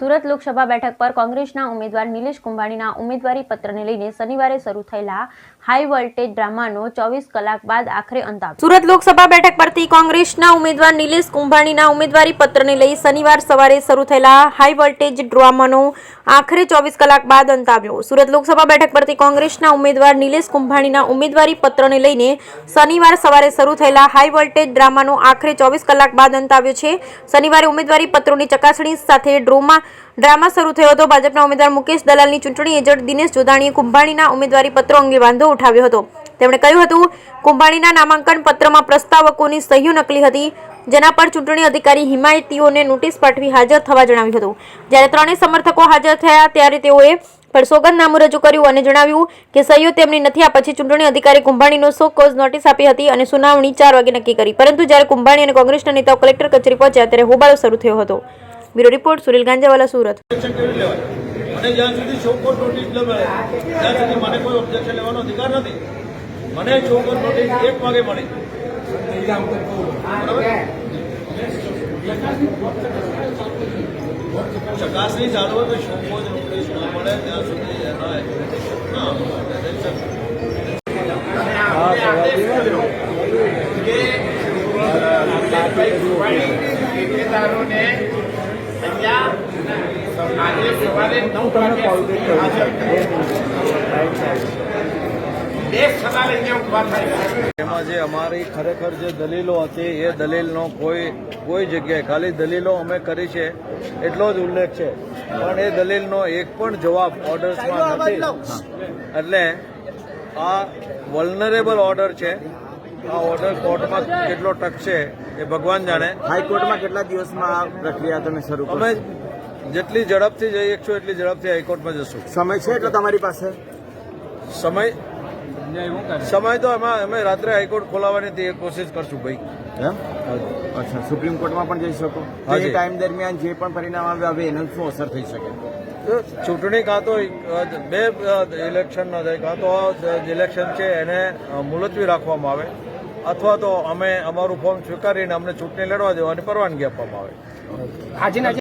સુરત લોકસભા બેઠક પર કોંગ્રેસના ઉમેદવાર નિલેશ કુંભાણીના ઉમેદવારી પત્રને લઈને શનિવારે શરૂ થયેલા હાઈ વોલ્ટેજ ડ્રામાનો 24 કલાક બાદ આખરે અંત આવ્યો। સુરત લોકસભા બેઠક પરથી કોંગ્રેસના ઉમેદવાર નિલેશ કુંભાણીના ઉમેદવારી પત્રને લઈ શનિવાર સવારે શરૂ થયેલા હાઈ વોલ્ટેજ ડ્રામાનો આખરે 24 કલાક બાદ અંત આવ્યો। સુરત લોકસભા બેઠક પરથી કોંગ્રેસના ઉમેદવાર નિલેશ કુંભાણીના ઉમેદવારી પત્રને લઈને શનિવાર સવારે શરૂ થયેલા હાઈ વોલ્ટેજ ડ્રામાનો આખરે 24 કલાક બાદ અંત આવ્યો છે। શનિવારે ઉમેદવારી પત્રોની ચકાસણી સાથે ડ્રામા શરૂ થયો હતો। ભાજપના ઉમેદવાર મુકેશ દલાલની ચૂંટણી એજન્ટ દિનેશ જોધાણીએ કુંભાણીના ઉમેદવારી પત્રો અંગે વાંધો ઉઠાવ્યો હતો। તેમણે કહ્યું હતું કુંભાણીના નામાંકન પત્રમાં પ્રસ્તાવકોની સહીઓ નકલી હતી, જેના પર ચૂંટણી અધિકારી હિમાયતીઓને નોટિસ પાઠવી હાજર થવા જણાવ્યું હતું। જ્યારે ત્રણેય સમર્થકો હાજર થયા ત્યારે તેઓએ સોગંદનામું રજૂ કર્યું અને જણાવ્યું કે સહીઓ તેમની નથી। આ પછી ચૂંટણી અધિકારી કુંભાણીનો સો કોઝ નોટિસ આપી હતી અને સુનાવણી 4 વાગે નક્કી કરી, પરંતુ જ્યારે કુંભાણી અને કોંગ્રેસના નેતાઓ કલેક્ટર કચેરી પહોંચ્યા ત્યારે હોબાળો શરૂ થયો હતો। ब्यूरो रिपोर्ट सुनील गांजावाला सूरत। મને જ્યાં સુધી ચોખ્ખો નોટિસ ન મળે ત્યાં સુધી મને કોઈ ઓબ્જેક્શન લેવાનો અધિકાર નથી। મને ચોખ્ખો નોટિસ 1 વાગે મળી, ચકાસણી ચાલુ હોય તો ચોખ્ખો નોટિસ ન મળે ત્યાં સુધી એમાં જે અમારી ખરેખર જે દલીલો હતી એ દલીલનો કોઈ જગ્યાએ ખાલી દલીલો અમે કરી છે એટલો જ ઉલ્લેખ છે, પણ એ દલીલનો એક પણ જવાબ ઓર્ડર્સમાં નથી। એટલે આ વલ્નરેબલ ઓર્ડર છે। આ ઓર્ડર કોર્ટમાં કેટલો ટકશે એ ભગવાન જાણે। હાઈકોર્ટમાં કેટલા દિવસમાં આ પ્રક્રિયા તમે શરૂ કરશો? અમે જેટલી ઝડપથી જઈ શકશું એટલી ઝડપથી હાઈકોર્ટમાં જશું। સમય છે એટલે તમારી પાસે સમય તો અમે રાત્રે હાઈકોર્ટ ખોલાવવાની કોશિશ કરશું ભાઈ। એમ? અચ્છા, સુપ્રીમ કોર્ટમાં પણ જઈ શકો? એ ટાઈમ દરમિયાન જે પણ પરિણામ આવે એનો શું અસર થઈ શકે? ચૂંટણી કાં તો બે ઇલેક્શન ન થાય, કાં તો ઇલેક્શન છે એને મુલતવી રાખવામાં આવે, અથવા તો અમે અમારું ફોર્મ સ્વીકારીને અમને ચૂંટણી લડવા દેવાની પરવાનગી આપવામાં આવે।